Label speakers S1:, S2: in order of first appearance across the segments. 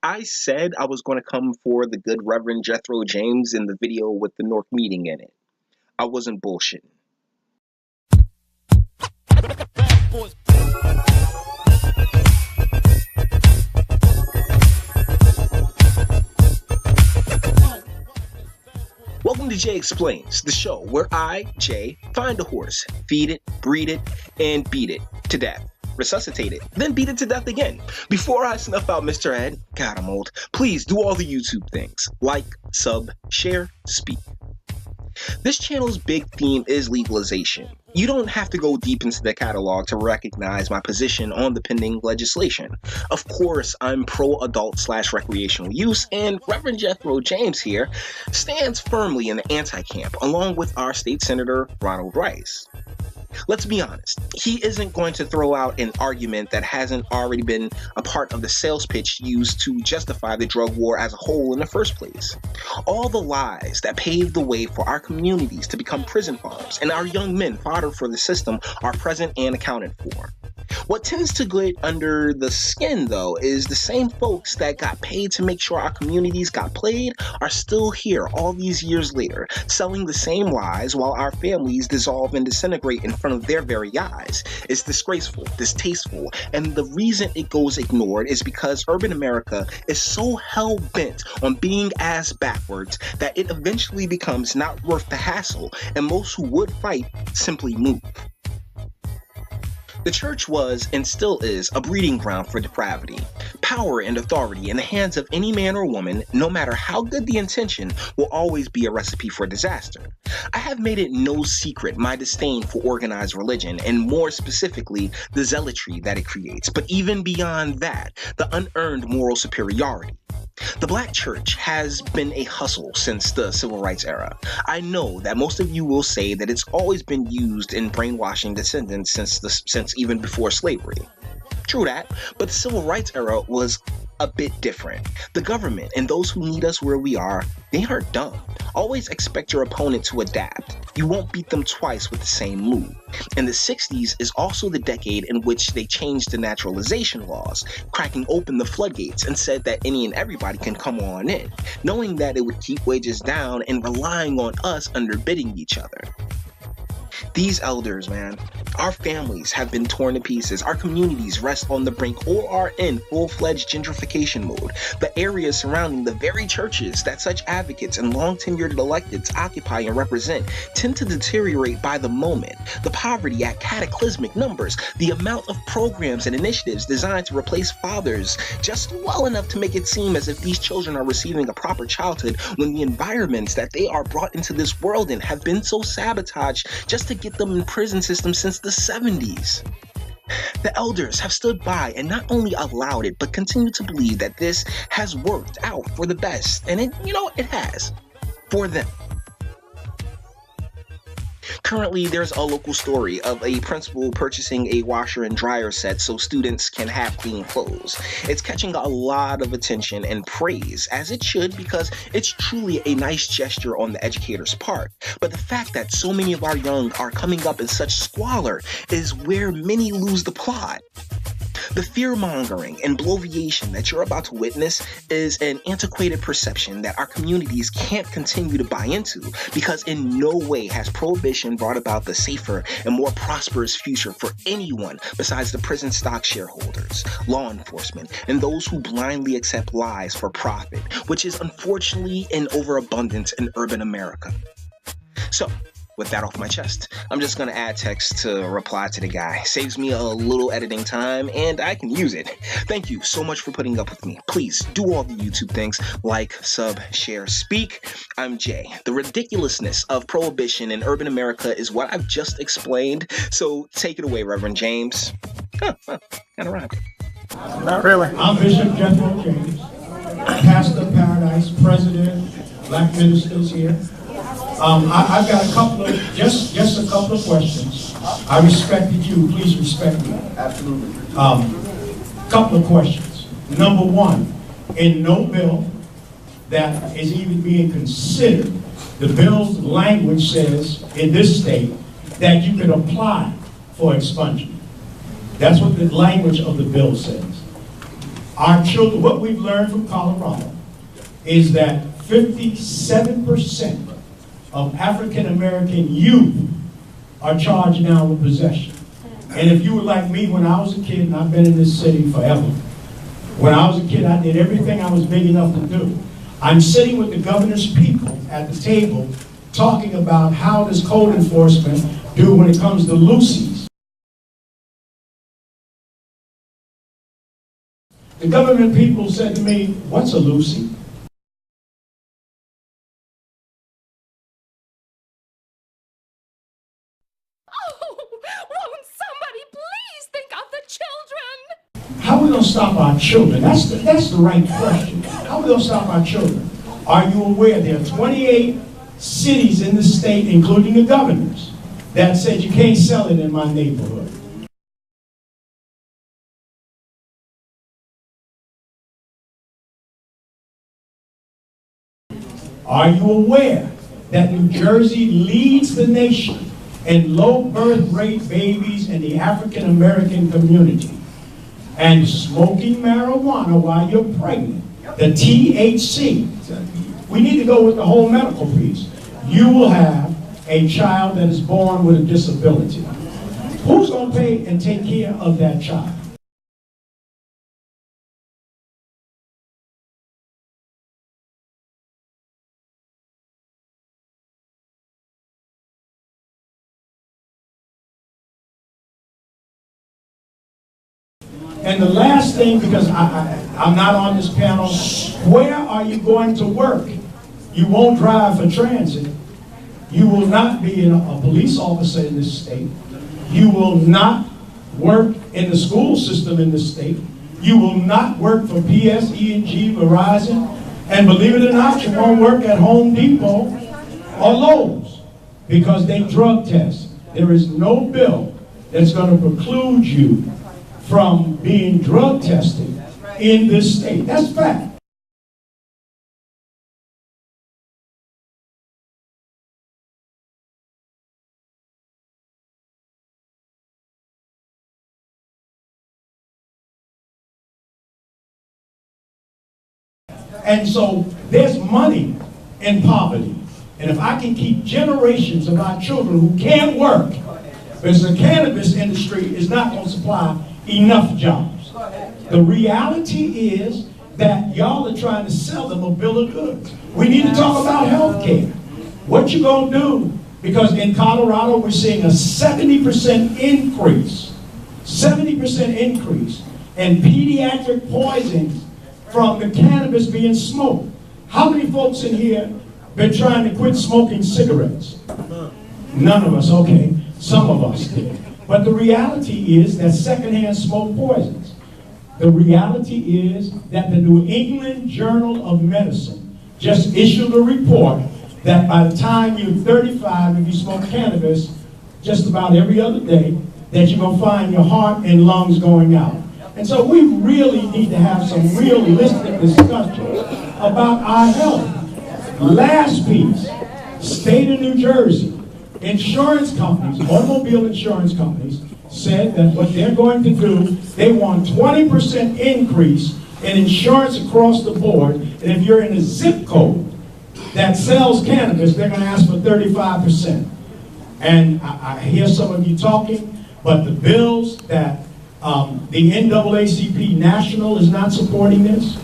S1: I said I was going to come for the good Reverend Jethro James in the video with the Newark meeting in it. I wasn't bullshitting. Welcome to Jay Explains, the show where I, Jay, find a horse, feed it, breed it, and beat it to death. Resuscitate it, then beat it to death again. Before I snuff out Mr. Ed, God, I'm old, please do all the YouTube things. Like, sub, share, speak. This channel's big theme is legalization. You don't have to go deep into the catalog to recognize my position on the pending legislation. Of course, I'm pro-adult/recreational use, and Reverend Jethro James here stands firmly in the anti-camp, along with our state senator, Ronald Rice. Let's be honest, he isn't going to throw out an argument that hasn't already been a part of the sales pitch used to justify the drug war as a whole in the first place. All the lies that paved the way for our communities to become prison farms and our young men fodder for the system are present and accounted for. What tends to get under the skin, though, is the same folks that got paid to make sure our communities got played are still here all these years later, selling the same lies while our families dissolve and disintegrate in front of their very eyes. It's disgraceful, distasteful, and the reason it goes ignored is because urban America is so hell-bent on being ass backwards that it eventually becomes not worth the hassle, and most who would fight simply move. The church was, and still is, a breeding ground for depravity. Power and authority in the hands of any man or woman, no matter how good the intention, will always be a recipe for disaster. I have made it no secret my disdain for organized religion, and more specifically, the zealotry that it creates, but even beyond that, the unearned moral superiority. The black church has been a hustle since the civil rights era. I know that most of you will say that it's always been used in brainwashing descendants since even before slavery. True that, but the civil rights era was a bit different. The government and those who need us where we are, they aren't dumb. Always expect your opponent to adapt. You won't beat them twice with the same move. And the 60s is also the decade in which they changed the naturalization laws, cracking open the floodgates and said that any and everybody can come on in, knowing that it would keep wages down and relying on us underbidding each other. These elders, man, our families have been torn to pieces. Our communities rest on the brink or are in full-fledged gentrification mode. The areas surrounding the very churches that such advocates and long-tenured electeds occupy and represent tend to deteriorate by the moment. The poverty at cataclysmic numbers, the amount of programs and initiatives designed to replace fathers just well enough to make it seem as if these children are receiving a proper childhood when the environments that they are brought into this world in have been so sabotaged just to get them in prison systems since the 70s. The elders have stood by and not only allowed it, but continue to believe that this has worked out for the best. And it has. For them. Currently, there's a local story of a principal purchasing a washer and dryer set so students can have clean clothes. It's catching a lot of attention and praise, as it should, because it's truly a nice gesture on the educator's part. But the fact that so many of our young are coming up in such squalor is where many lose the plot. The fear-mongering and bloviation that you're about to witness is an antiquated perception that our communities can't continue to buy into, because in no way has prohibition brought about the safer and more prosperous future for anyone besides the prison stock shareholders, law enforcement, and those who blindly accept lies for profit, which is unfortunately in overabundance in urban America. So, with that off my chest, I'm just going to add text to reply to the guy. Saves me a little editing time, and I can use it. Thank you so much for putting up with me. Please do all the YouTube things, like, sub, share, speak. I'm Jay. The ridiculousness of prohibition in urban America is what I've just explained, so take it away, Reverend James. Kind of rhymed.
S2: Not really.
S3: I'm Bishop Jethro James, Pastor of Paradise, President, Black Ministers here. I've got a couple of questions. I respected you. Please respect me.
S2: Absolutely.
S3: Couple of questions. Number one, in no bill that is even being considered, the bill's language says in this state that you can apply for expungement. That's what the language of the bill says. Our children, what we've learned from Colorado is that 57% of African American youth are charged now with possession. And if you were like me when I was a kid, and I've been in this city forever, when I was a kid, I did everything I was big enough to do. I'm sitting with the governor's people at the table talking about how does code enforcement do when it comes to loosies. The government people said to me, "What's a loosie?"
S2: Won't somebody please think of the children?
S3: How are we going to stop our children? That's the right question. How are we going to stop our children? Are you aware there are 28 cities in the state, including the governors, that said you can't sell it in my neighborhood? Are you aware that New Jersey leads the nation in low birth rate babies in the African American community? And smoking marijuana while you're pregnant, the THC, we need to go with the whole medical piece. You will have a child that is born with a disability. Who's going to pay and take care of that child? And the last thing, because I'm not on this panel, where are you going to work? You won't drive for transit. You will not be a police officer in this state. You will not work in the school system in this state. You will not work for PSE&G, Verizon, and believe it or not, you won't work at Home Depot or Lowe's because they drug test. There is no bill that's going to preclude you from being drug tested in this state. That's fact. And so there's money in poverty. And if I can keep generations of our children who can't work, because the cannabis industry is not going to supply enough jobs. The reality is that y'all are trying to sell them a bill of goods. We need to talk about health care. What you gonna do? Because in Colorado, we're seeing a 70% increase in pediatric poisons from the cannabis being smoked. How many folks in here been trying to quit smoking cigarettes? None of us, okay. Some of us did. But the reality is that secondhand smoke poisons. The reality is that the New England Journal of Medicine just issued a report that by the time you're 35, if you smoke cannabis just about every other day, that you're going to find your heart and lungs going out. And so we really need to have some realistic discussion about our health. Last piece, state of New Jersey. Insurance companies, automobile insurance companies, said that what they're going to do, they want 20% increase in insurance across the board. And if you're in a zip code that sells cannabis, they're going to ask for 35%. And I hear some of you talking, but the bills that the NAACP National is not supporting this.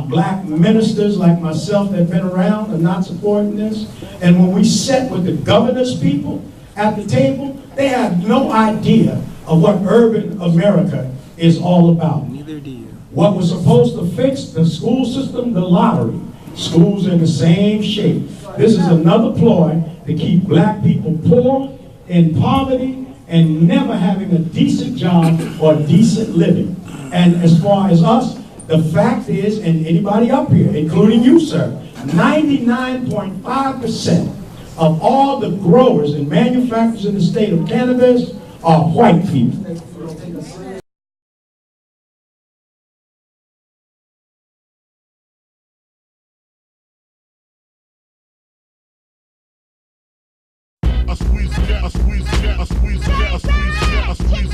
S3: Black ministers like myself that have been around are not supporting this. And when we sat with the governor's people at the table, they have no idea of what urban America is all about.
S4: Neither do you.
S3: What was supposed to fix the school system, the lottery. Schools in the same shape. This is another ploy to keep black people poor, in poverty, and never having a decent job or decent living. And as far as us, the fact is, and anybody up here, including you, sir, 99.5% of all the growers and manufacturers in the state of cannabis are white people.
S5: I squeeze, I squeeze, I squeeze, I squeeze, I squeeze, I squeeze,